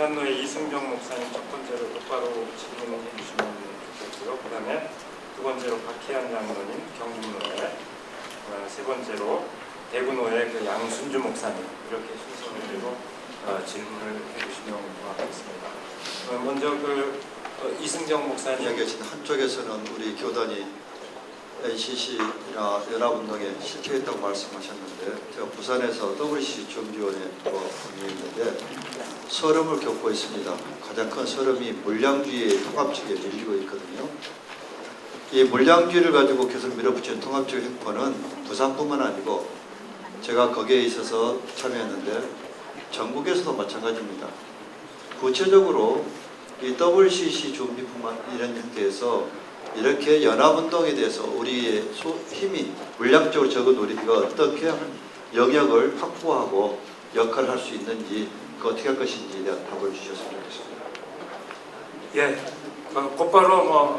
부산노회 이승정 목사님 첫 번째로 똑바로 질문해 주시면 좋겠고요. 그 다음에 두 번째로 박혜안 장로님 경북노회, 세 번째로 대구노회 그 양순주 목사님 이렇게 순서대로 질문을 해주시면 고맙겠습니다. 먼저 그 이승정 목사님 이야기하신 한쪽에서는 우리 교단이 NCC나 연합운동에 실패했다고 말씀하셨는데 제가 부산에서 WCC 준비원에 있는데 서름을 겪고 있습니다. 가장 큰 서름이 물량주의 통합적에 밀리고 있거든요. 이 물량주의를 가지고 계속 밀어붙이는 통합적 횡포는 부산뿐만 아니고 제가 거기에 있어서 참여했는데 전국에서도 마찬가지입니다. 구체적으로 이 WCC 준비뿐만 이런 형태에서 이렇게 연합운동에 대해서 우리의 힘이 물량적으로 적은 우리가 어떻게 영역을 확보하고 역할을 할 수 있는지 그 어떻게 할 것인지에 대한 답을 주셨으면 좋겠습니다. 예, 곧바로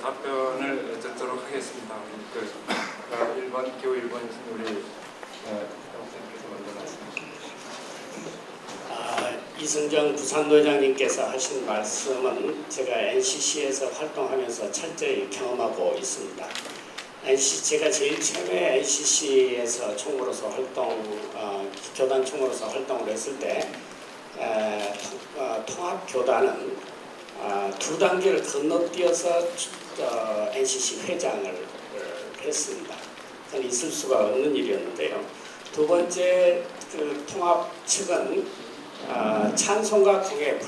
답변을 듣도록 하겠습니다. 그 1번 교우 1번 우리 선생님께서 먼저 말씀해 주십시오. 이승정 부산노회장님께서 하신 말씀은 제가 NCC에서 활동하면서 철저히 경험하고 있습니다. 제가 제일 처음에 NCC에서 총무로서 교단 총무로서 활동을 했을 때 통합교단은 두 단계를 건너뛰어서 NCC 회장을 했습니다. 저는 있을 수가 없는 일이었는데요. 두 번째 그 통합 측은 찬송가 공예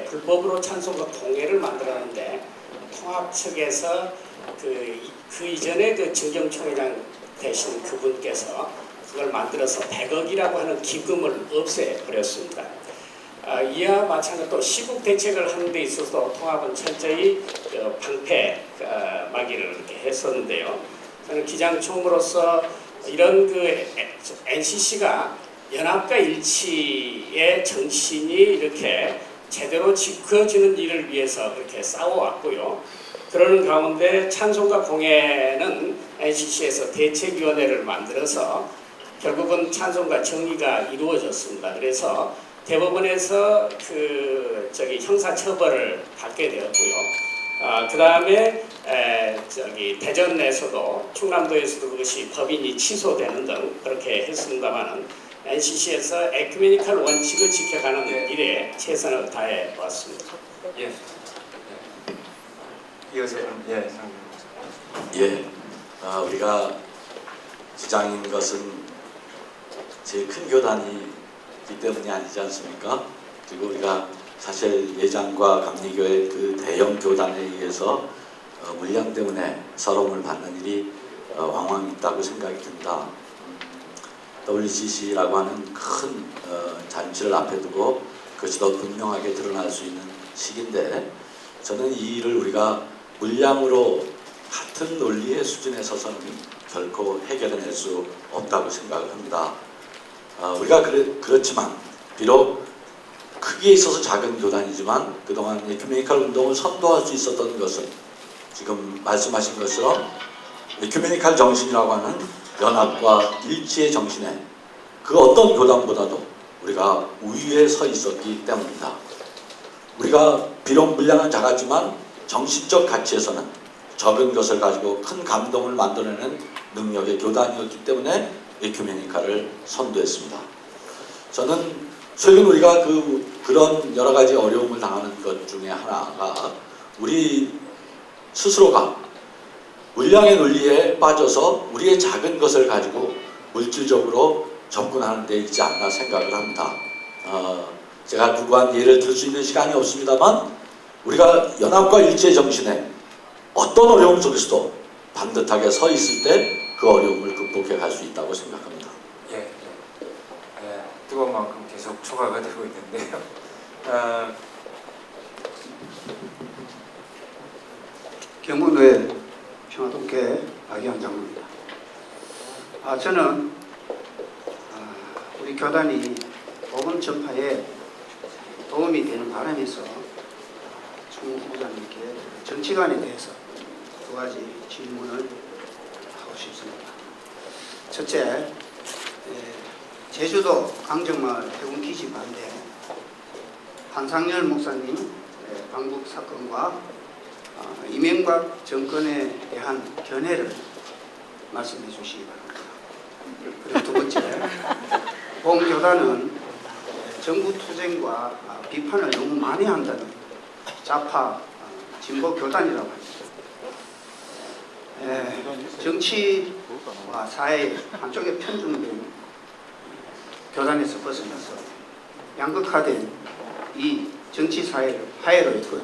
불법으로 찬송가 공예를 만들었는데 통합 측에서 그 이전에 그 정경총회장 되신 그분께서 그걸 만들어서 100억이라고 하는 기금을 없애버렸습니다. 이와 마찬가지로 또 시국 대책을 하는 데 있어서 통합은 철저히 방패 막이를 이렇게 했었는데요. 저는 기장총으로서 이런 NCC가 연합과 일치의 정신이 이렇게 제대로 지켜지는 일을 위해서 그렇게 싸워왔고요. 그러는 가운데 찬송가 공예는 NCC에서 대책위원회를 만들어서 결국은 찬송가 정의가 이루어졌습니다. 그래서 대법원에서 형사처벌을 받게 되었고요. 그 다음에 대전에서도 충남도에서도 그것이 법인이 취소되는 등 그렇게 했습니다만은 NCC에서 에큐메니컬 원칙을 지켜가는 일에 최선을 다해 왔습니다. 예. 이어서 우리가 주장인 것은 제일 큰 교단이기 때문이 아니지 않습니까? 그리고 우리가 사실 예장과 감리교회 그 대형 교단에 의해서 물량 때문에 서러움을 받는 일이 왕왕 있다고 생각이 듭니다. WCC라고 하는 큰 잔치를 앞에 두고 그것이 더 분명하게 드러날 수 있는 시기인데 저는 이 일을 우리가 물량으로 같은 논리의 수준에 서서는 결코 해결해낼 수 없다고 생각을 합니다. 우리가 그렇지만 비록 크기에 있어서 작은 교단이지만 그동안 에큐메니컬 운동을 선도할 수 있었던 것은 지금 말씀하신 것처럼 에큐메니컬 정신이라고 하는 연합과 일치의 정신에 그 어떤 교단보다도 우리가 우위에 서 있었기 때문입니다. 우리가 비록 물량은 작았지만 정신적 가치에서는 적은 것을 가지고 큰 감동을 만들어내는 능력의 교단이었기 때문에 에큐메니컬을 선도했습니다. 저는 최근 우리가 그런 여러 가지 어려움을 당하는 것 중에 하나가 우리 스스로가 물량의 논리에 빠져서 우리의 작은 것을 가지고 물질적으로 접근하는 데 있지 않나 생각을 합니다. 제가 누구한 예를 들 수 있는 시간이 없습니다만 우리가 연합과 일치의 정신에 어떤 어려움 속에서도 반듯하게 서 있을 때 그 어려움을 극복해 갈 수 있다고 생각합니다. 뜨거운 만큼 계속 초과가 되고 있는데요. 경북노회 평화동교회 박희환 장로입니다. 저는 우리 교단이 복음 전파에 도움이 되는 바람에서 총무부장님께 정치관에 대해서 두 가지 질문을 하고 싶습니다. 첫째, 제주도 강정마을 해군기지 반대 한상열 목사님 방북 사건과 이명박 정권에 대한 견해를 말씀해 주시기 바랍니다. 그리고 두 번째, 본 교단은 정부 투쟁과 비판을 너무 많이 한다는 좌파 진보 교단이라고 합니다. 정치와 사회 한쪽에 편중된 교단에서 벗어나서 양극화된 이 정치 사회를 화해로 이끌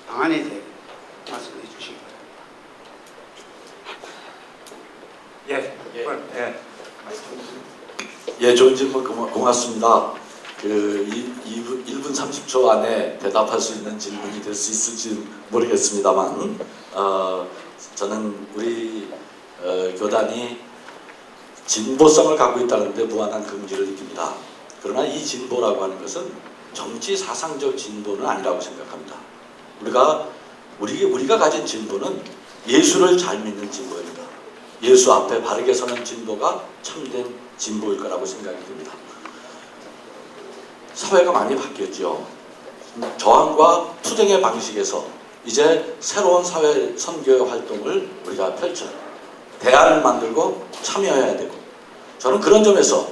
방안에 대해 말씀해 주시기 바랍니다. 예, 좋은 질문 고맙습니다. 그 1분 30초 안에 대답할 수 있는 질문이 될 수 있을지 모르겠습니다만, 저는 우리 교단이 진보성을 갖고 있다는데 무한한 긍지를 느낍니다. 그러나 이 진보라고 하는 것은 정치 사상적 진보는 아니라고 생각합니다. 우리가 가진 진보는 예수를 잘 믿는 진보입니다. 예수 앞에 바르게 서는 진보가 참된 진보일 거라고 생각이 듭니다. 사회가 많이 바뀌었죠. 저항과 투쟁의 방식에서 이제 새로운 사회 선교 활동을 우리가 펼쳐요. 대안을 만들고 참여해야 되고, 저는 그런 점에서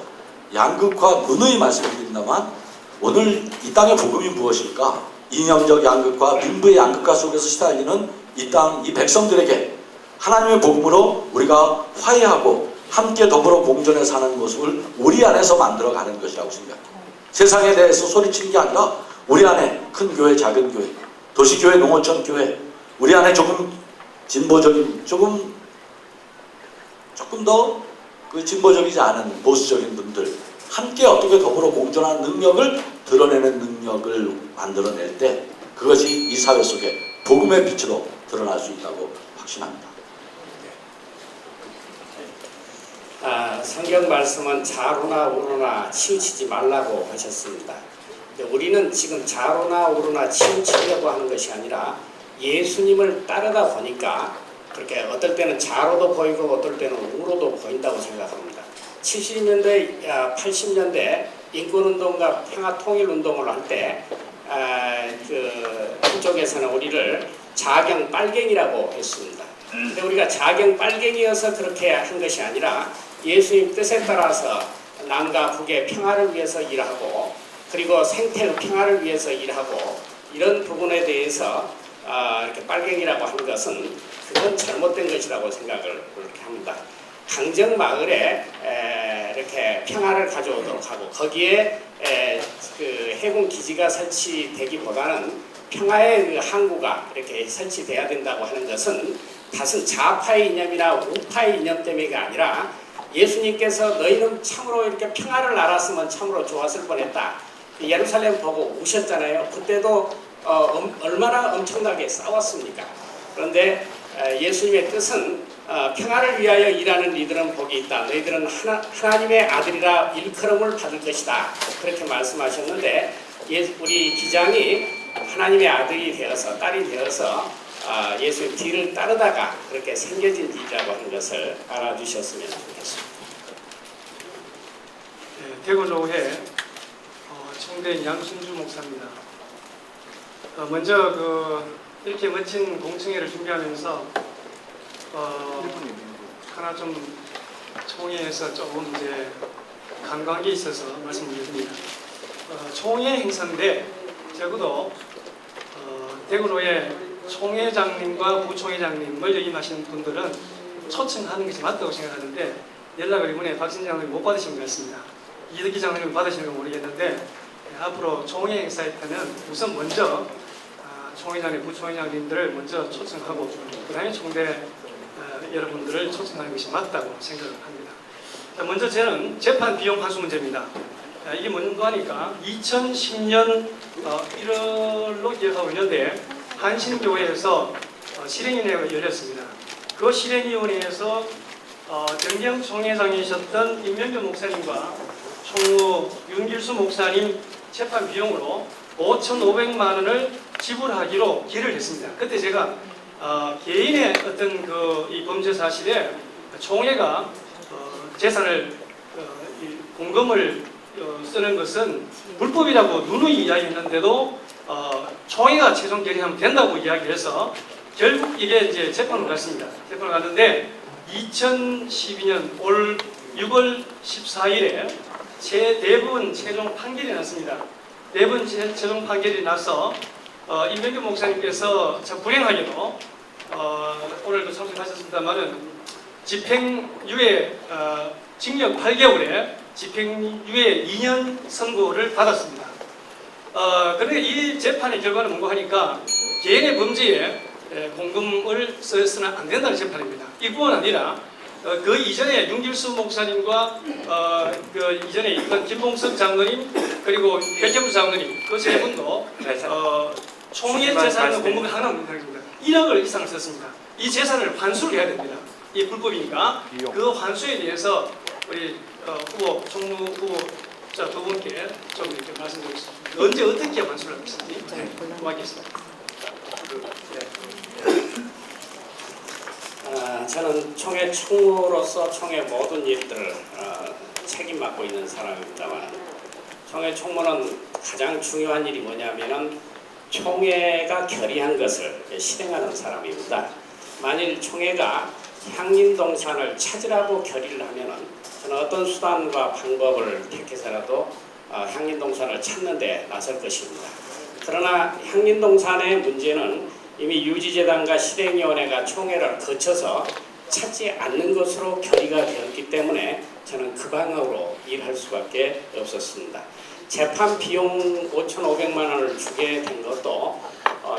양극화 누누이 말씀드립니다만, 오늘 이 땅의 복음이 무엇일까? 이념적 양극화, 민부의 양극화 속에서 시달리는 이 땅, 이 백성들에게 하나님의 복음으로 우리가 화해하고 함께 더불어 공존해 사는 모습을 우리 안에서 만들어가는 것이라고 생각합니다. 세상에 대해서 소리치는 게 아니라 우리 안에 큰 교회, 작은 교회, 도시교회, 농어촌 교회, 우리 안에 조금 진보적인, 조금 더 그 진보적이지 않은 보수적인 분들 함께 어떻게 더불어 공존하는 능력을 드러내는 능력을 만들어낼 때, 그것이 이 사회 속에 복음의 빛으로 드러날 수 있다고 확신합니다. 성경 말씀은 좌로나 우로나 치우치지 말라고 하셨습니다. 근데 우리는 지금 좌로나 우로나 치우치려고 하는 것이 아니라 예수님을 따르다 보니까 그렇게 어떨 때는 좌로도 보이고 어떨 때는 우로도 보인다고 생각합니다. 70년대, 80년대 인권운동과 평화통일운동을 할 때 한쪽에서는 우리를 자경 빨갱이라고 했습니다. 근데 우리가 자경 빨갱이여서 그렇게 한 것이 아니라 예수님 뜻에 따라서 남과 북의 평화를 위해서 일하고, 그리고 생태의 평화를 위해서 일하고, 이런 부분에 대해서 이렇게 빨갱이라고 하는 것은 그건 잘못된 것이라고 생각을 그렇게 합니다. 강정마을에 이렇게 평화를 가져오도록 하고, 거기에 그 해군 기지가 설치되기보다는 평화의 그 항구가 이렇게 설치돼야 된다고 하는 것은 다슨 좌파의 이념이나 우파의 이념 때문에가 아니라, 예수님께서 너희는 참으로 이렇게 평화를 알았으면 참으로 좋았을 뻔했다. 예루살렘 보고 우셨잖아요. 그때도 얼마나 엄청나게 싸웠습니까? 그런데 예수님의 뜻은 평화를 위하여 일하는 이들은 복이 있다. 너희들은 하나님의 아들이라 일컬음을 받을 것이다. 그렇게 말씀하셨는데, 우리 기장이 하나님의 아들이 되어서, 딸이 되어서 예수의 뒤를 따르다가 그렇게 생겨진 일이라고 하는 것을 알아주셨으면 좋겠습니다. 대구노회 총대인 양순주 목사입니다. 먼저 이렇게 멋진 공청회를 준비하면서 하나 좀 총회에서 조금 이제 간과한 게 있어서 말씀드립니다. 총회 행사인데 적어도 대구노회 총회장님과 부총회장님을 역임하시는 분들은 초청하는 것이 맞다고 생각하는데, 연락을 이번에 박진장 장관이 못 받으신 것 같습니다. 이덕기 장관님이 받으시는 건 모르겠는데, 앞으로 총회 행사할 때는 우선 먼저 총회장님, 부총회장님들을 먼저 초청하고 그 다음에 총대 여러분들을 초청하는 것이 맞다고 생각을 합니다. 먼저 저는 재판 비용 환수 문제입니다. 이게 뭔가 하니까 2010년 1월로 기억하고 있는데, 한신교회에서 실행위원회가 열렸습니다. 그 실행위원회에서 정경 총회장이셨던 임명규 목사님과 총무 윤길수 목사님 재판 비용으로 5,500만 원을 지불하기로 기를 했습니다. 그때 제가 개인의 어떤 이 범죄 사실에 총회가 재산을 공금을 쓰는 것은 불법이라고 누누이 이야기했는데도 총회가 최종 결의하면 된다고 이야기해서 결국 이게 이제 재판을 갔습니다. 재판을 갔는데 2012년 올 6월 14일에 대법원 최종 판결이 났습니다. 대법원 최종 판결이 나서 임병규 목사님께서 참 불행하게도 오늘도 참석하셨습니다만은 집행유예 징역 8개월에 집행유예 2년 선고를 받았습니다. 그런데 이 재판의 결과는 뭔가 하니까 개인의 범죄에 공금을 써서는 안 된다는 재판입니다. 이뿐 아니라 그 이전에 윤길수 목사님과 그 이전에 있던 김봉석 장로님 그리고 백현부 장로님 그 세 분도 총회 재산은 공금이 하나 없는 상황입니다. 1억을 이상을 썼습니다. 이 재산을 환수를 해야 됩니다. 이 불법이니까 그 환수에 대해서 우리 후보 총무 후보 두 분께 좀 이렇게 말씀드리겠습니다. 언제 어떻게 환수를 하겠습니까? 네, 고맙겠습니다. 저는 총회 총무로서 총회 모든 일들을 책임 맡고 있는 사람입니다만 총회 총무는 가장 중요한 일이 뭐냐면은 총회가 결의한 것을 실행하는 사람입니다. 만일 총회가 향림동산을 찾으라고 결의를 하면은 저는 어떤 수단과 방법을 택해서라도 향림동산을 찾는 데 나설 것입니다. 그러나 향림동산의 문제는 이미 유지재단과 실행위원회가 총회를 거쳐서 찾지 않는 것으로 결의가 되었기 때문에 저는 그 방향으로 일할 수밖에 없었습니다. 재판 비용 5,500만 원을 주게 된 것도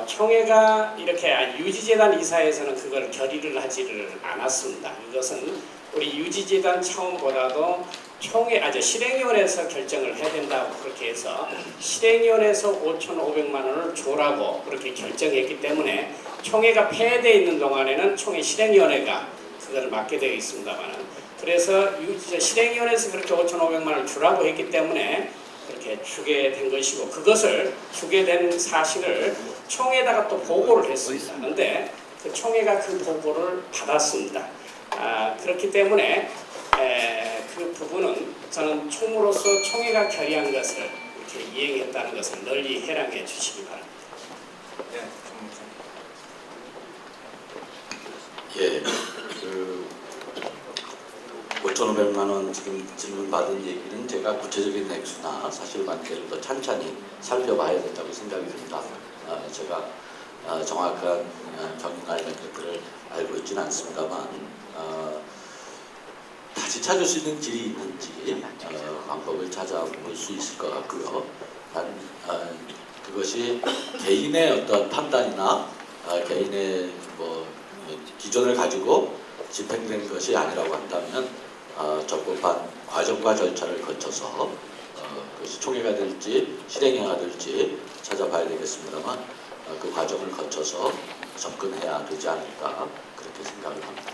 총회가 이렇게 유지재단 이사에서는 그걸 결의를 하지를 않았습니다. 이것은 우리 유지재단 차원보다도 실행위원회에서 결정을 해야 된다고 그렇게 해서 실행위원회에서 5,500만 원을 줘라고 그렇게 결정했기 때문에 총회가 폐회되어 있는 동안에는 총회 실행위원회가 그걸 맡게 되어 있습니다만 그래서 실행위원회에서 그렇게 5,500만 원을 주라고 했기 때문에 그렇게 주게 된 것이고 그것을 주게 된 사실을 총회에다가 또 보고를 했습니다. 그런데 그 총회가 그 보고를 받았습니다. 그렇기 때문에 그 부분은 저는 총무로서 총회가 결의한 것을 이렇게 이행했다는 것을 널리 해랑해 주시기 바랍니다. 네, 예, 그 5,500만 원 지금 질문 받은 얘기는 제가 구체적인 액수나 사실관계를 더 찬찬히 살펴봐야 된다고 생각이 듭니다. 제가 정확한 경영관련 것들을 알고 있지는 않습니다만 다시 찾을 수 있는 길이 있는지 방법을 찾아볼 수 있을 것 같고요. 그것이 개인의 어떤 판단이나 개인의 기존을 가지고 집행된 것이 아니라고 한다면 적법한 과정과 절차를 거쳐서 그것이 총회가 될지 실행위가 될지 찾아봐야 되겠습니다만 그 과정을 거쳐서 접근해야 되지 않을까 그렇게 생각을 합니다.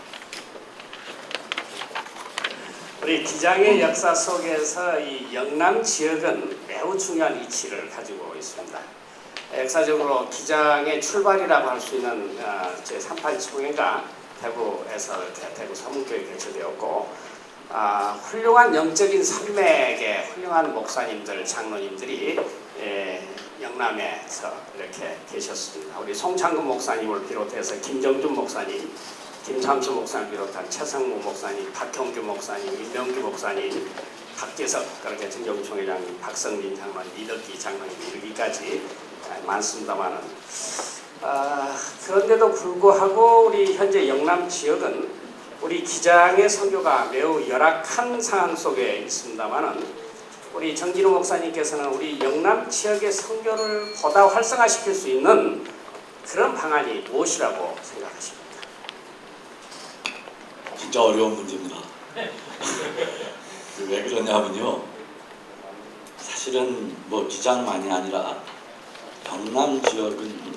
우리 기장의 역사 속에서 이 영남 지역은 매우 중요한 위치를 가지고 있습니다. 역사적으로 기장의 출발이라고 할 수 있는 제38 총회가 대구에서 대구 서문교에 개최되었고 훌륭한 영적인 산맥의 훌륭한 목사님들, 장로님들이 영남에서 이렇게 계셨습니다. 우리 송창근 목사님을 비롯해서 김정준 목사님, 김삼수 목사님 비롯한 최성무 목사님, 박형규 목사님, 임명규 목사님, 박재석 그렇게 정경총회장님, 박성민 장로님, 이덕기 장로님 이르기까지 많습니다만은 그런데도 불구하고 우리 현재 영남 지역은 우리 기장의 선교가 매우 열악한 상황 속에 있습니다만은 우리 정진우 목사님께서는 우리 영남 지역의 선교를 보다 활성화시킬 수 있는 그런 방안이 무엇이라고 생각하십니까? 진짜 어려운 문제입니다. 왜 그러냐면요. 사실은 기장만이 아니라 영남 지역은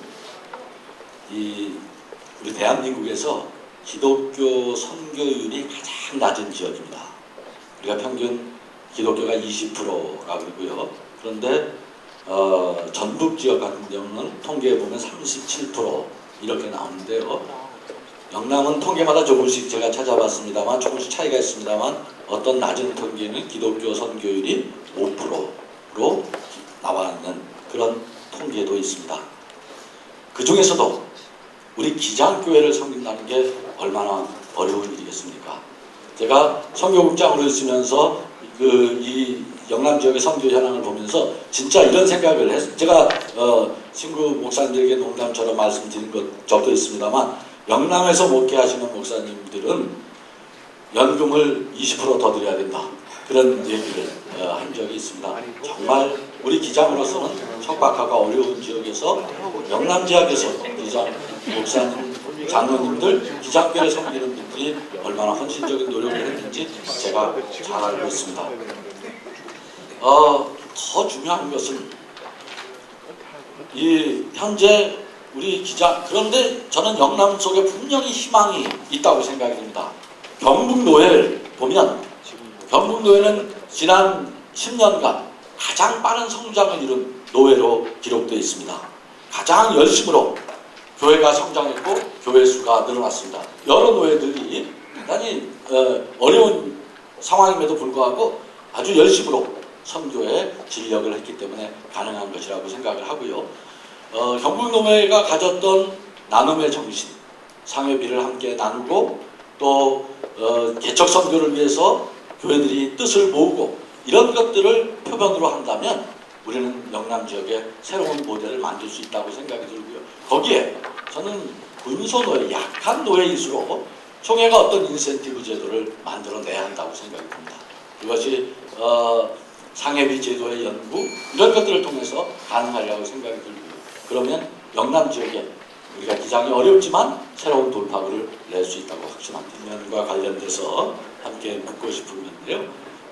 우리 대한민국에서 기독교 선교율이 가장 낮은 지역입니다. 우리가 평균 기독교가 20%가 그러고요. 그런데 전북 지역 같은 경우는 통계해 보면 37% 이렇게 나오는데요. 영남은 통계마다 조금씩 제가 찾아봤습니다만 조금씩 차이가 있습니다만 어떤 낮은 통계는 기독교 선교율이 5%로 나와 있는 그런 통계도 있습니다. 그 중에서도 우리 기장교회를 섬긴다는 게 얼마나 어려운 일이겠습니까? 제가 선교국장으로 있으면서 이 영남 지역의 선교 현황을 보면서 진짜 이런 생각을 했어요. 제가 친구 목사님들에게 농담처럼 말씀드린 적도 있습니다만 영남에서 목회하시는 목사님들은 연금을 20% 더 드려야 된다. 그런 얘기를 한 적이 있습니다. 정말 우리 기장으로서는 척박하고 어려운 지역에서 영남 지역에서 기장 목사님, 장로님들, 기장교회 섬기는 분들이 얼마나 헌신적인 노력을 했는지 제가 잘 알고 있습니다. 더 중요한 것은 이 현재 우리 기장, 그런데 저는 영남 속에 분명히 희망이 있다고 생각이 듭니다. 경북노회를 보면 경북노회는 지난 10년간 가장 빠른 성장을 이룬 노회로 기록되어 있습니다. 가장 열심으로 교회가 성장했고 교회 수가 늘어났습니다. 여러 노회들이 대단히 어려운 상황임에도 불구하고 아주 열심으로 선교에 진력을 했기 때문에 가능한 것이라고 생각을 하고요. 경북노회가 가졌던 나눔의 정신, 상회비를 함께 나누고 또 개척 선교를 위해서 교회들이 뜻을 모으고 이런 것들을 표본으로 한다면 우리는 영남 지역에 새로운 모델을 만들 수 있다고 생각이 들고요. 거기에 저는 군소노회, 약한 노회일수록 총회가 어떤 인센티브 제도를 만들어내야 한다고 생각이 듭니다. 이것이 상회비 제도의 연구 이런 것들을 통해서 가능하리라고 생각이 들고요. 그러면 영남 지역에 우리가 기장이 어렵지만 새로운 돌파구를 낼 수 있다고 확신합니다. 면과 관련돼서 함께 묻고 싶은 건데요.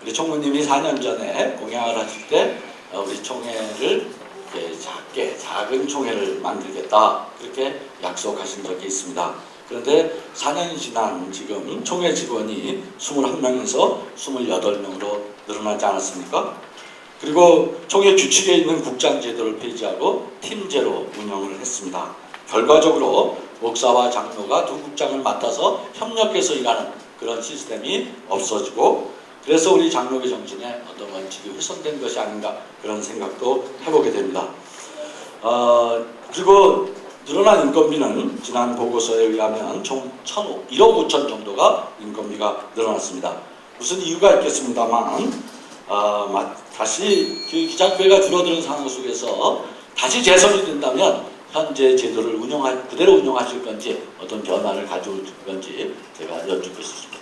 우리 총무님이 4년 전에 공약을 하실 때 우리 총회를 이렇게 작은 총회를 만들겠다 그렇게 약속하신 적이 있습니다. 그런데 4년이 지난 지금 총회 직원이 21명에서 28명으로 늘어나지 않았습니까? 그리고 총회 규칙에 있는 국장 제도를 폐지하고 팀제로 운영을 했습니다. 결과적으로 목사와 장로가 두 국장을 맡아서 협력해서 일하는 그런 시스템이 없어지고 그래서 우리 장로교 정신에 어떤 원칙이 훼손된 것이 아닌가 그런 생각도 해보게 됩니다. 그리고 늘어난 인건비는 지난 보고서에 의하면 총 1억 5천 정도가 인건비가 늘어났습니다. 무슨 이유가 있겠습니다만 다시 기장교회가 줄어드는 상황 속에서 다시 재선이 된다면 현재 제도를 그대로 운영하실 건지 어떤 변화를 가져올 건지 제가 여쭙고 싶습니다.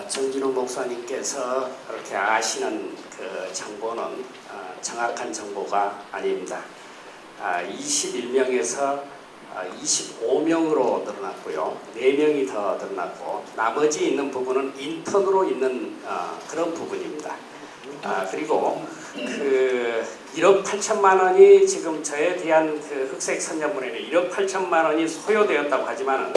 정진우 목사님께서 그렇게 아시는 그 정보는 정확한 정보가 아닙니다. 21명에서 25명으로 늘어났고요. 4명이 더 늘어났고 나머지 있는 부분은 인턴으로 있는 그런 부분입니다. 그리고 그 1억 8천만 원이 지금 저에 대한 그 흑색 선전문에는 1억 8천만 원이 소요되었다고 하지만은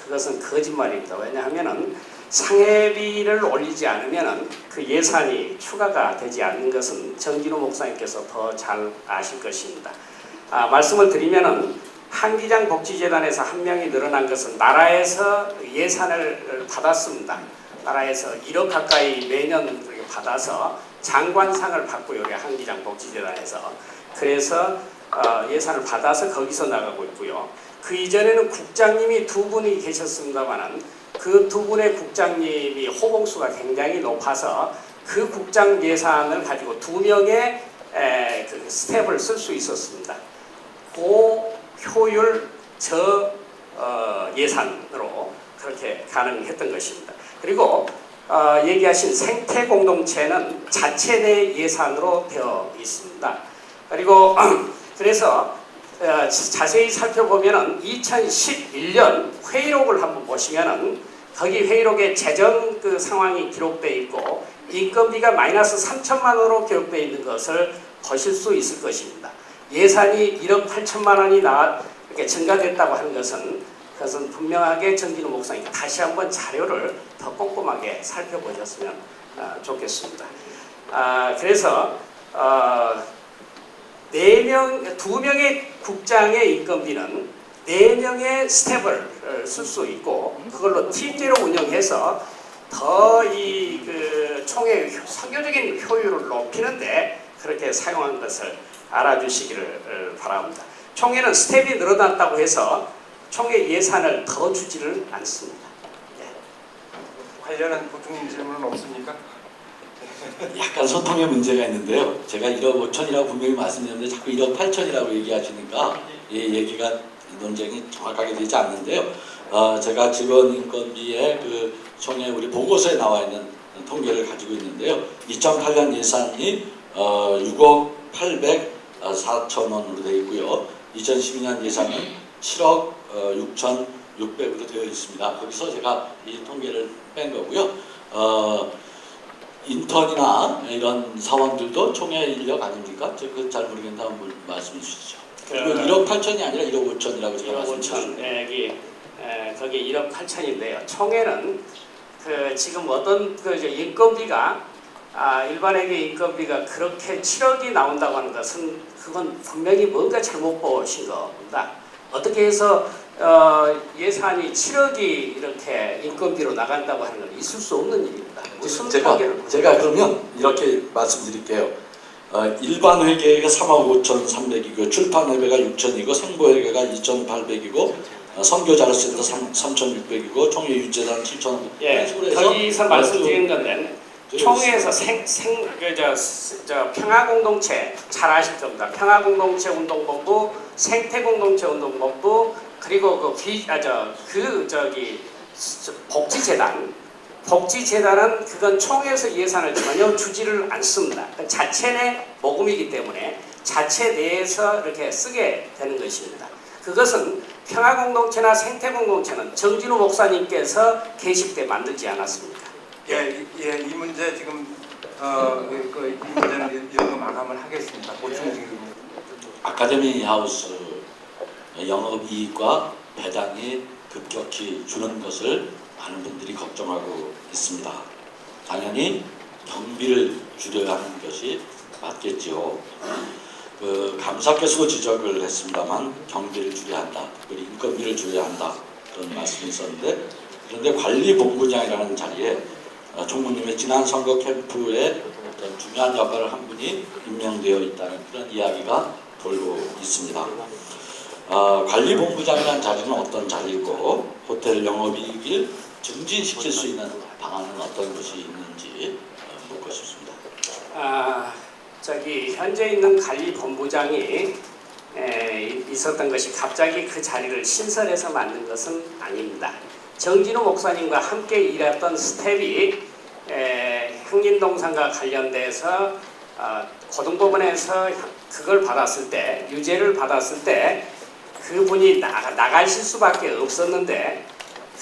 그것은 거짓말입니다. 왜냐하면은 상회비를 올리지 않으면은 그 예산이 추가가 되지 않는 것은 정진우 목사님께서 더 잘 아실 것입니다. 말씀을 드리면은 한기장 복지재단에서 한 명이 늘어난 것은 나라에서 예산을 받았습니다. 나라에서 1억 가까이 매년 받아서 장관상을 받고요. 우리 한기장 복지재단에서. 그래서 예산을 받아서 거기서 나가고 있고요. 그 이전에는 국장님이 2분이 계셨습니다만은 그 2분의 국장님이 호봉수가 굉장히 높아서 그 국장 예산을 가지고 2명의 그 스텝을 쓸 수 있었습니다. 고효율 예산으로 그렇게 가능했던 것입니다. 그리고 얘기하신 생태 공동체는 자체 내 예산으로 되어 있습니다. 그리고 그래서 자세히 살펴보면은 2011년 회의록을 한번 보시면은 거기 회의록에 재정 그 상황이 기록되어 있고 인건비가 마이너스 3천만 원으로 기록되어 있는 것을 보실 수 있을 것입니다. 예산이 1억 8천만 원이 이렇게 증가됐다고 하는 것은 그것은 분명하게 정진우 목사님 다시 한번 자료를 더 꼼꼼하게 살펴보셨으면 좋겠습니다. 그래서 2명의 국장의 인건비는 4명의 스텝을 쓸 수 있고 그걸로 팀제로 운영해서 더 이 그 총회 선교적인 효율을 높이는데 그렇게 사용한 것을 알아주시기를 바랍니다. 총회는 스텝이 늘어났다고 해서 총회 예산을 더 주지를 않습니다. 관련한 보충 질문은 없습니까? 약간 소통의 문제가 있는데요. 제가 1억 5천이라고 분명히 말씀드렸는데 자꾸 1억 8천이라고 얘기하시니까 이 얘기가 논쟁이 정확하게 되지 않는데요. 제가 직원인건비의 그 총회 우리 보고서에 나와 있는 통계를 가지고 있는데요. 2008년 예산이 6억 804천 원으로 되어 있고요. 2012년 예산은 7억 6,600으로 되어 있습니다. 거기서 제가 이 통계를 뺀 거고요. 인턴이나 이런 사원들도 총회 인력 아닙니까? 그 잘 모르겠는데 한번 말씀해 주시죠. 그리고 1억 8천이 아니라 1억 5천이라고 제가 1억 5천, 말씀드렸습니다. 거기 1억 8천인데요. 총회는 그 지금 어떤 그 인건비가 일반회계 인건비가 그렇게 7억이 나온다고 하는 것은 그건 분명히 뭔가 잘못 보신 겁니다. 어떻게 해서 예산이 7억이 이렇게 인건비로 나간다고 하는 건 있을 수 없는 일입니다. 무슨 제가 그러면 이렇게 말씀드릴게요. 일반 회계가 3억 5,300이고 출판 회계가 6천이고 생보 회계가 2,800이고 선교자료센터 3,600이고 총회 유재단 7,000원. 예, 거기서 말씀드린 건데 총회에서 평화공동체 잘 아실 겁니다. 평화공동체 운동본부, 생태공동체 운동본부 그리고 복지재단은 그건 총회에서 예산을 전혀 주지를 않습니다. 자체 내 모금이기 때문에 자체 내에서 이렇게 쓰게 되는 것입니다. 그것은 평화공동체나 생태공동체는 정진우 목사님께서 계실 때 만들지 않았습니까? 이 문제 지금 이 문제는 이 정도 마감을 하겠습니다. 보충 아카데미 하우스 영업이익과 배당이 급격히 주는 것을 많은 분들이 걱정하고 있습니다. 당연히 경비를 줄여야 하는 것이 맞겠지요. 감사께서 지적을 했습니다만 경비를 줄여야 한다, 그리고 인건비를 줄여야 한다 그런 말씀이 있었는데 그런데 관리본부장이라는 자리에 총무님의 지난 선거 캠프에 어떤 중요한 역할을 한 분이 임명되어 있다는 그런 이야기가 돌고 있습니다. 관리본부장이라는 자리는 어떤 자리이고 호텔 영업이익을 증진시킬 수 있는 방안은 어떤 것이 있는지 묻고 싶습니다. 현재 있는 관리본부장이 있었던 것이 갑자기 그 자리를 신설해서 만든 것은 아닙니다. 정진우 목사님과 함께 일했던 스텝이 흥림동산과 관련돼서 고등법원에서 그걸 받았을 때, 유죄를 받았을 때 그분이 나가실 수밖에 없었는데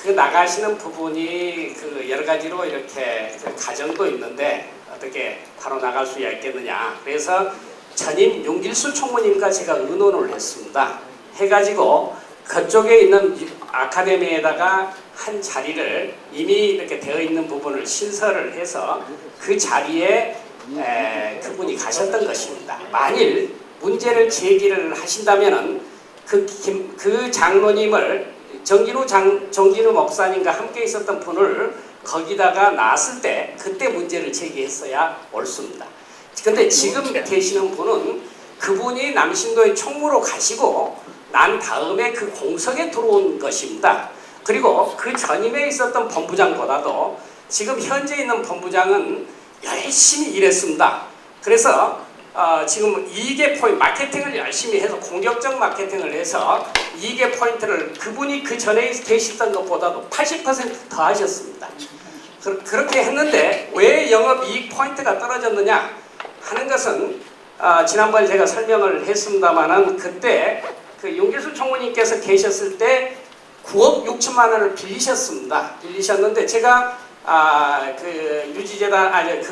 그 나가시는 부분이 그 여러 가지로 이렇게 가정도 있는데 어떻게 바로 나갈 수 있겠느냐. 그래서 전임 윤길수 총무님과 제가 의논을 했습니다. 해가지고 그쪽에 있는 아카데미에다가 한 자리를 이미 이렇게 되어 있는 부분을 신설을 해서 그 자리에 그분이 가셨던 것입니다. 만일 문제를 제기를 하신다면은 그 장로님을 정진우 목사님과 함께 있었던 분을 거기다가 놨을 때 그때 문제를 제기했어야 옳습니다. 근데 지금 계시는 분은 그분이 남신도의 총무로 가시고 난 다음에 그 공석에 들어온 것입니다. 그리고 그 전임에 있었던 본부장보다도 지금 현재 있는 본부장은 열심히 일했습니다. 그래서 지금 이익의 포인트, 마케팅을 열심히 해서 공격적 마케팅을 해서 이익의 포인트를 그분이 그 전에 계시던 것보다도 80% 더 하셨습니다. 그렇게 했는데 왜 영업이익 포인트가 떨어졌느냐 하는 것은 지난번에 제가 설명을 했습니다마는 그때 그 윤길수 총무님께서 계셨을 때 9억 6천만 원을 빌리셨는데 제가 그 유지재단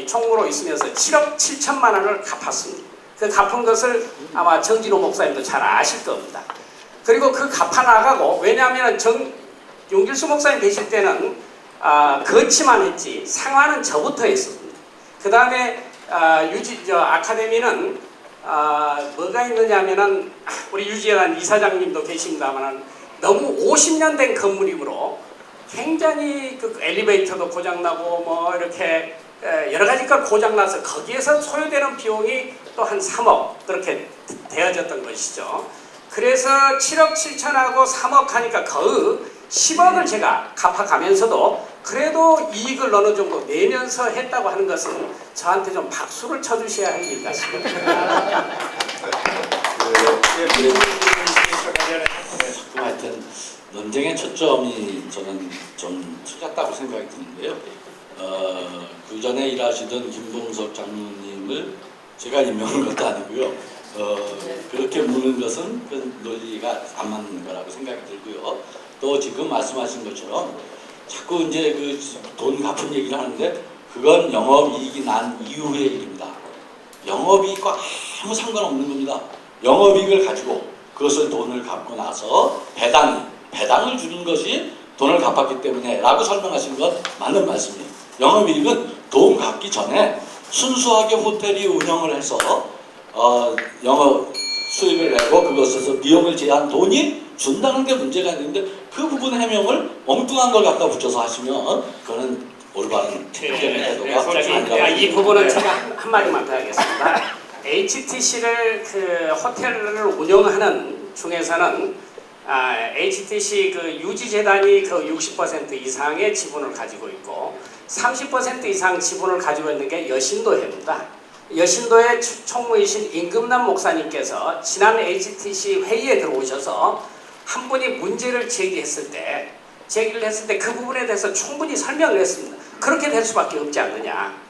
총무로 있으면서 7억 7천만 원을 갚았습니다. 그 갚은 것을 아마 정진호 목사님도 잘 아실 겁니다. 그리고 그 갚아 나가고 왜냐하면 윤길수 목사님 계실 때는 거치만 했지 상환은 저부터 했습니다. 그 다음에 아카데미는 뭐가 있느냐면은 우리 유지재단 이사장님도 계십니다만은 너무 50년 된 건물이므로 굉장히 그 엘리베이터도 고장나고 뭐 이렇게 여러 가지가 고장나서 거기에서 소요되는 비용이 또 한 3억 그렇게 되어졌던 것이죠. 그래서 7억 7천하고 3억 하니까 거의 10억을 제가 갚아가면서도 그래도 이익을 어느 정도 내면서 했다고 하는 것은 저한테 좀 박수를 쳐주셔야 할 일 같습니다. 하여튼 논쟁의 초점이 저는 좀 틀렸다고 생각이 드는데요. 그 전에 일하시던 김봉석 장로님을 제가 임명한 것도 아니고요. 그렇게 묻는 것은 그 논리가 안 맞는 거라고 생각이 들고요. 또 지금 말씀하신 것처럼 자꾸 이제 그 돈 갚은 얘기를 하는데 그건 영업이익이 난 이후의 일입니다. 영업이익과 아무 상관없는 겁니다. 영업이익을 가지고 그것을 돈을 갚고 나서 배당을 주는 것이 돈을 갚았기 때문에 라고 설명하신 건 맞는 말씀이에요. 영업이익은 돈 갚기 전에 순수하게 호텔이 운영을 해서 영업 수입을 내고 그것에서 비용을 제한 돈이 준다는 게 문제가 있는데 그 부분 해명을 엉뚱한 걸 갖다 붙여서 하시면 그거는 올바른 책임의 태도가 아니라고 이 부분은 제가 한마디만 더 하겠습니다. HTC를 그 호텔을 운영하는 중에서는 HTC 그 유지재단이 그 60% 이상의 지분을 가지고 있고 30% 이상 지분을 가지고 있는 게 여신도회입니다. 여신도의 총무이신 임금남 목사님께서 지난 HTC 회의에 들어오셔서 한 분이 문제를 제기를 했을 때 그 부분에 대해서 충분히 설명을 했습니다. 그렇게 될 수밖에 없지 않느냐.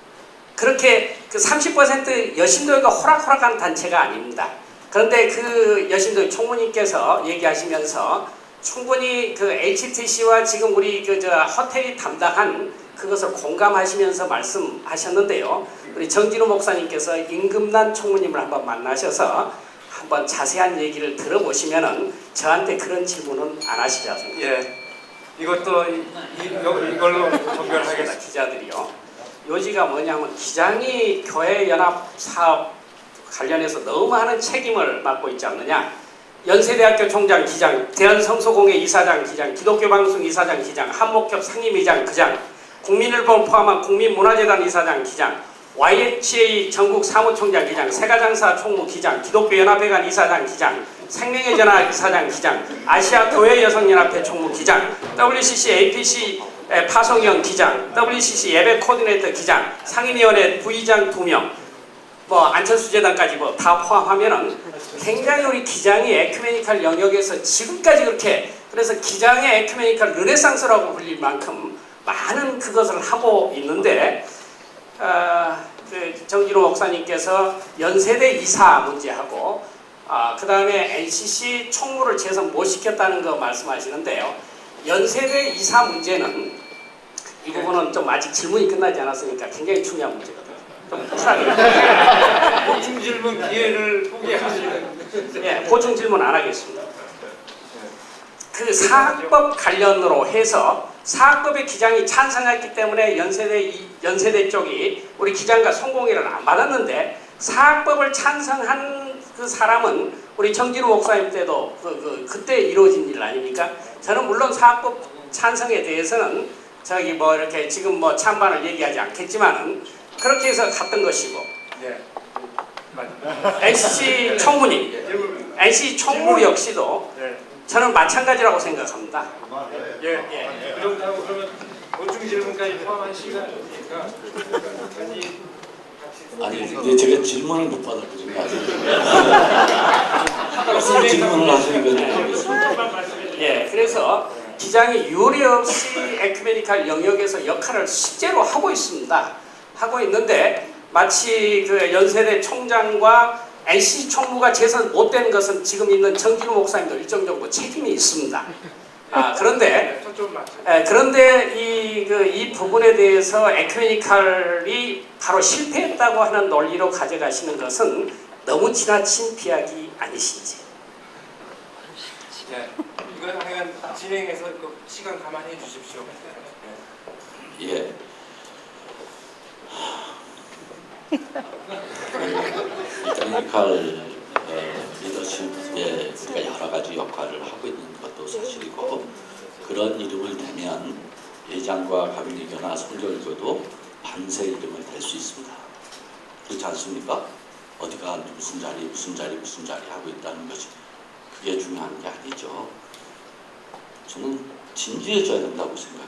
그렇게 그 30% 여신도회가 호락호락한 단체가 아닙니다. 그런데 그 여신도회 총무님께서 얘기하시면서 충분히 그 HTC와 지금 우리 그 호텔이 담당한 그것을 공감하시면서 말씀하셨는데요. 우리 정진우 목사님께서 임금난 총무님을 한번 만나셔서 한번 자세한 얘기를 들어보시면은 저한테 그런 질문은 안 하시지 않습니까? 예, 이것도 이걸로 종결하겠습니다. 기자들이요. 요지가 뭐냐면 기장이 교회 연합 사업 관련해서 너무 많은 책임을 맡고 있지 않느냐. 연세대학교 총장 기장, 대한성소공회 이사장 기장, 기독교방송 이사장 기장, 한목협 상임이장 그장, 국민일보 포함한 국민문화재단 이사장 기장, YHA 전국 사무총장 기장, 세가장사 총무 기장, 기독교연합회관 이사장 기장, 생명의전화 이사장 기장, 아시아 교회 여성연합회 총무 기장, WCC APC 파송위원 기장, WCC 예배 코디네이터 기장, 상임위원회 부의장 2명, 뭐 안철수 재단까지 뭐 다 포함하면은 굉장히 우리 기장이 에큐메니컬 영역에서 지금까지 그렇게 그래서 기장의 에큐메니컬 르네상스라고 불릴 만큼 많은 그것을 하고 있는데 그 정진호 목사님께서 연세대 이사 문제하고 그 다음에 NCC 총무를 재선 못 시켰다는 거 말씀하시는데요. 연세대 이사 문제는 이 부분은 좀 아직 질문이 끝나지 않았으니까 굉장히 중요한 문제거든요. 좀 쿨하게. 보충 질문 기회를 포기하시는. 예, 보충 질문 안 하겠습니다. 그 사학법 관련으로 해서 사학법의 기장이 찬성했기 때문에 연세대 쪽이 우리 기장과 성공회를 안 받았는데 사학법을 찬성한 그 사람은 우리 정진우 목사님 때도 그때 이루어진 일 아닙니까? 저는 물론 사학법 찬성에 대해서는 저기 뭐 이렇게 지금 뭐 찬반을 얘기하지 않겠지만은 그렇게 해서 갔던 것이고. 예. NCC 총무님, NCC 총무 역시도 저는 마찬가지라고 생각합니다. 예. 그 정도하고 그러면 보충 질문까지 포함한 시간이니까 아니 근데 제가 질문을 못 받았거든요. 무슨 질문을 하시는 건지 모르겠습니다. 예, 그래서 기장이 유례 없이 에큐메니컬 영역에서 역할을 실제로 하고 있습니다. 하고 있는데 마치 그 연세대 총장과 NCC 총무가 재선 못된 것은 지금 있는 정진우 목사님도 일정 정도 책임이 있습니다. 그런데 이 부분에 대해서 에큐메니컬이 바로 실패했다고 하는 논리로 가져가시는 것은 너무 지나친 비약이 아니신지. 예. 이건 하여간 진행해서 그 시간 가만히 해주십시오. 예. 이테크니컬 리더십에 우리가 여러 가지 역할을 하고 있는 것도 것도 사실이고 그런 이름을 대면 예장과 감리교나 성결교도 반세 이름을 댈 수 있습니다. 그렇지 않습니까? 어디가 무슨 자리 하고 있다는 것이 그게 중요한 게 아니죠. 저는 진지해져야 된다고 생각해요.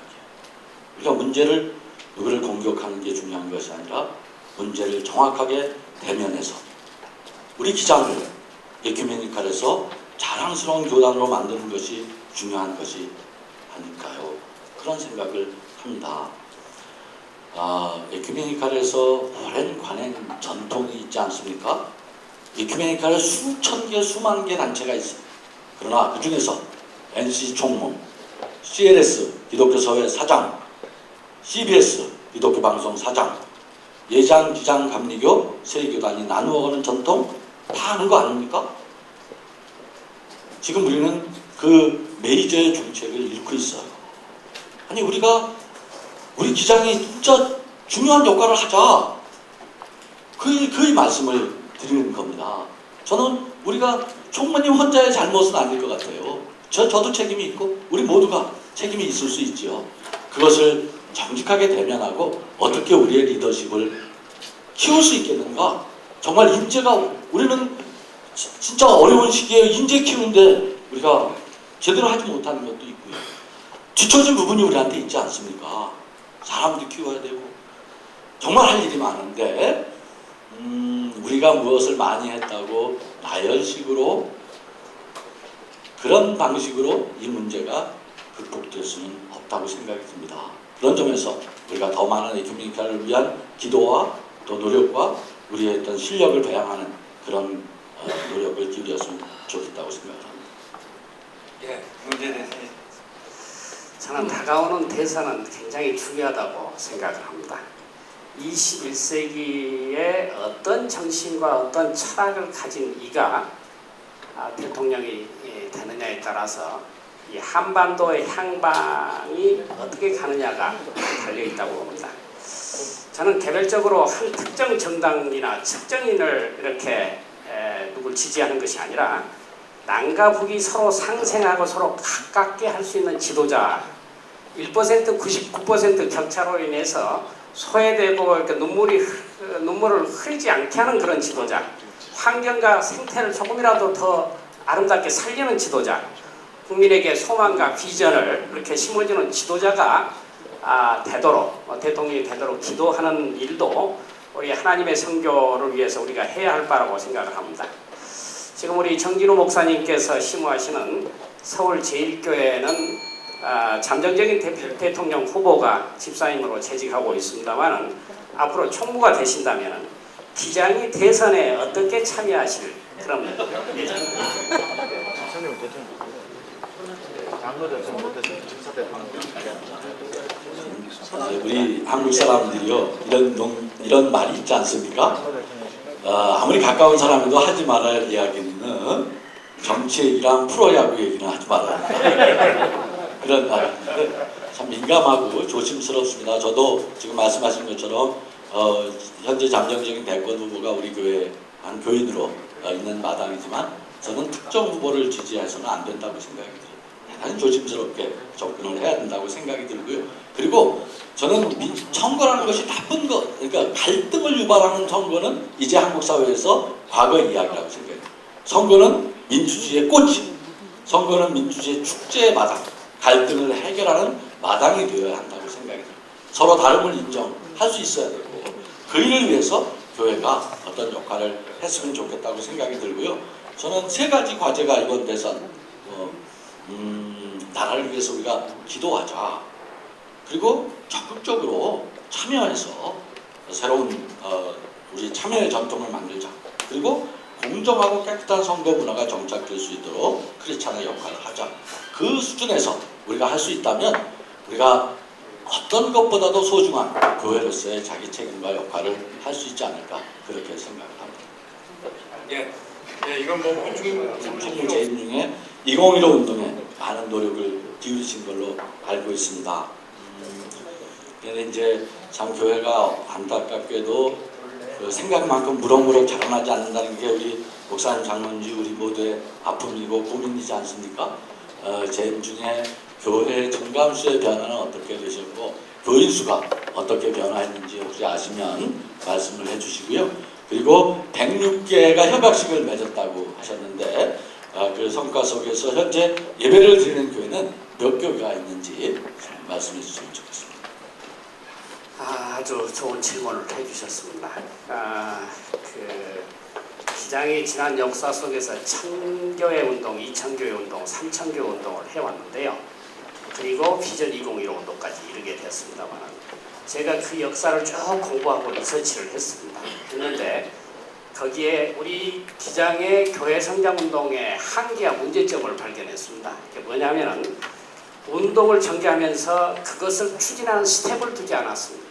우리가 문제를 누구를 공격하는 게 중요한 것이 아니라 문제를 정확하게 대면해서 우리 기장을 에큐메니칼에서 자랑스러운 교단으로 만드는 것이 중요한 것이 아닐까요? 그런 생각을 합니다. 에큐메니칼에서 오랜 관행 전통이 있지 않습니까? 에큐메니칼에 수천 개, 수만 개 단체가 있어요. 그러나 그 중에서 NC 총무, CLS 기독교사회 사장, CBS 기독교 방송 사장, 예장, 기장, 감리교, 세교단이 나누어가는 전통 다 아는 거 아닙니까? 지금 우리는 그 메이저의 중책을 잃고 있어요. 아니 우리 기장이 진짜 중요한 역할을 하자. 그 말씀을 드리는 겁니다. 저는 우리가 총무님 혼자의 잘못은 아닐 것 같아요. 저도 책임이 있고 우리 모두가 책임이 있을 수 있지요. 그것을 정직하게 대면하고 어떻게 우리의 리더십을 키울 수 있겠는가? 정말 인재가 우리는 진짜 어려운 시기에 인재 키우는데 우리가 제대로 하지 못하는 것도 있고요. 뒤처진 부분이 우리한테 있지 않습니까? 사람도 키워야 되고 정말 할 일이 많은데 우리가 무엇을 많이 했다고 나열식으로 그런 방식으로 이 문제가 극복될 수는 없다고 생각이 듭니다. 그런 점에서 우리가 더 많은 에큐메니칼을 위한 기도와 또 노력과 우리의 어떤 실력을 배양하는 그런 노력을 기울였으면 좋겠다고 생각합니다. 예, 문제에 대해서 저는 다가오는 대선은 굉장히 중요하다고 생각을 합니다. 21세기에 어떤 정신과 어떤 철학을 가진 이가 대통령이 되느냐에 따라서 이 한반도의 향방이 어떻게 가느냐가 달려있다고 봅니다. 저는 개별적으로 한 특정 정당이나 특정인을 이렇게 누굴 지지하는 것이 아니라 남과 북이 서로 상생하고 서로 가깝게 할 수 있는 지도자 1% 99% 격차로 인해서 소외되고 이렇게 눈물을 흘리지 않게 하는 그런 지도자, 환경과 생태를 조금이라도 더 아름답게 살리는 지도자, 국민에게 소망과 비전을 이렇게 심어주는 지도자가 되도록 대통령이 되도록 기도하는 일도 우리 하나님의 선교를 위해서 우리가 해야 할 바라고 생각을 합니다. 지금 우리 정진우 목사님께서 심호하시는 서울제일교회는 잠정적인 대통령 후보가 집사님으로 재직하고 있습니다만 앞으로 총무가 되신다면 기장이 대선에 어떻게 참여하실 그런 예정입니다. 우리 한국 사람들이요 이런 말이 있지 않습니까? 아무리 가까운 사람에도 하지 말아야 할 이야기는 정치 얘기랑 프로야구 얘기는 하지 말아야 그런 말인데 참 민감하고 조심스럽습니다. 저도 지금 말씀하신 것처럼 현재 잠정적인 대권 후보가 우리 교회 한 교인으로 있는 마당이지만 저는 특정 후보를 지지해서는 안 된다고 생각이 들어요. 대단히 조심스럽게 접근을 해야 된다고 생각이 들고요. 그리고 저는 선거라는 것이 나쁜 것, 그러니까 갈등을 유발하는 선거는 이제 한국 사회에서 과거 이야기라고 생각해요. 선거는 민주주의의 꽃이, 선거는 민주주의의 축제의 마당, 갈등을 해결하는 마당이 되어야 한다고 생각이 들어요. 서로 다름을 인정할 수 있어야 되고 그 일을 위해서 교회가 어떤 역할을 했으면 좋겠다고 생각이 들고요. 저는 세 가지 과제가 이번 대선 나라를 위해서 우리가 기도하자. 그리고 적극적으로 참여해서 새로운 우리 참여의 전통을 만들자. 그리고 공정하고 깨끗한 선거 문화가 정착될 수 있도록 크리스찬의 역할을 하자. 그 수준에서 우리가 할 수 있다면 우리가 어떤 것보다도 소중한 교회로서의 자기 책임과 역할을 할 수 있지 않을까 그렇게 생각을 합니다. 예, 이건 뭐 총무 재임 중에 2015 운동에 많은 노력을 기울이신 걸로 알고 있습니다. 근데 이제 참 교회가 안타깝게도 그 생각만큼 무럭무럭 자라나지 않는다는 게 우리 목사님 장로님 우리 모두의 아픔이고 고민이지 않습니까? 재임 중에 교회 증감수의 변화는 어떻게 되셨고 교인 수가 어떻게 변화했는지 혹시 아시면 말씀을 해주시고요. 그리고 106개가 협약식을 맺었다고 하셨는데 그 성과 속에서 현재 예배를 드리는 교회는 몇 교회가 있는지 잘 말씀해 주시면 좋겠습니다. 아주 좋은 질문을 해주셨습니다. 기장이 지난 역사 속에서 1000교회 운동, 2000교회 운동, 3000교회 운동을 해왔는데요. 그리고 비전 2015 운동까지 이르게 됐습니다만 제가 그 역사를 쭉 공부하고 리서치를 했는데 거기에 우리 기장의 교회 성장 운동의 한계와 문제점을 발견했습니다. 이게 뭐냐면은 운동을 전개하면서 그것을 추진하는 스텝을 두지 않았습니다.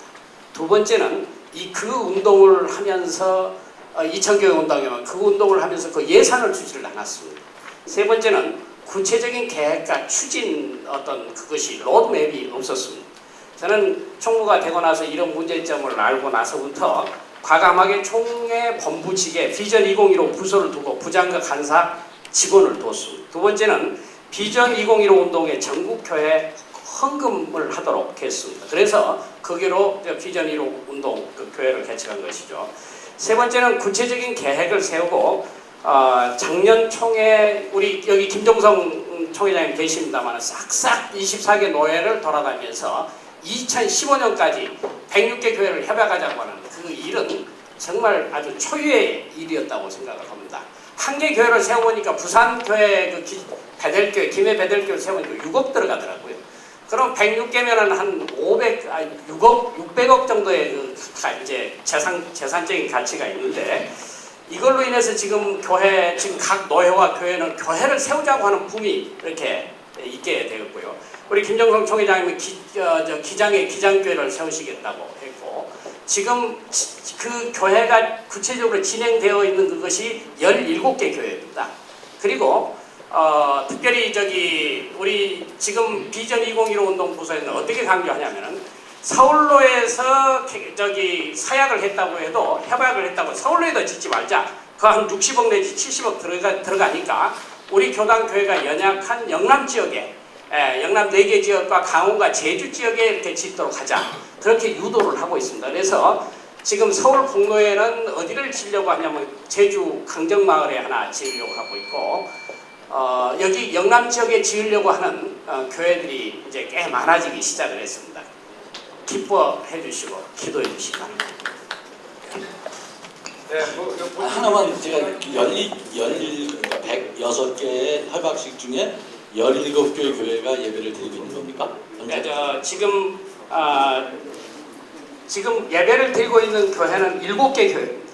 두 번째는 그 운동을 하면서 2000교회 운동이면 그 운동을 하면서 그 예산을 주지를 않았습니다. 세 번째는 구체적인 계획과 추진 그것이 로드맵이 없었습니다. 저는 총무가 되고 나서 이런 문제점을 알고 나서부터 과감하게 총회 본부직에 비전 2015 부서를 두고 부장과 간사 직원을 뒀습니다. 두 번째는 비전 2015 운동의 전국교회 헌금을 하도록 했습니다. 그래서 거기로 비전 15 운동 교회를 개척한 것이죠. 세 번째는 구체적인 계획을 세우고 작년 총회 우리 여기 김종성 총회장님 계십니다만 싹싹 24개 노회를 돌아다니면서 2015년까지 106개 교회를 협약하자고 하는 그 일은 정말 아주 초유의 일이었다고 생각을 합니다. 한 개 교회를 세워보니까 부산교회 베델교회, 김해 베델교회 세우니까 6억 들어가더라고요. 그럼 106개면은 한 600억 정도의 이제 재산적인 가치가 있는데 이걸로 인해서 지금 각 노회와 교회는 교회를 세우자고 하는 붐이 이렇게 있게 되었고요. 우리 김정성 총회장님은 기장의 기장교회를 세우시겠다고 했고 지금 그 교회가 구체적으로 진행되어 있는 그것이 17개 교회입니다. 그리고 특별히 우리 지금 비전 2015 운동 부서에는 어떻게 강조하냐면은 서울로에서 사약을 했다고 해도 협약을 했다고 서울로에도 짓지 말자. 그 한 60억 내지 70억 들어가니까 우리 교단교회가 연약한 영남 지역에 영남 4개 지역과 강원과 제주 지역에 이렇게 짓도록 하자. 그렇게 유도를 하고 있습니다. 그래서 지금 서울 북로에는 어디를 지으려고 하냐면 제주 강정마을에 하나 지으려고 하고 있고 여기 영남 지역에 지으려고 하는 교회들이 이제 꽤 많아지기 시작을 했습니다. 기뻐해 주시고 기도해 주시기 바랍니다. 네, 하나만 제가 106개의 협약식 중에 17개의 교회가 예배를 드리고 있는 겁니까? 그러니까 지금 예배를 드리고 있는 교회는 7개 교회입니다.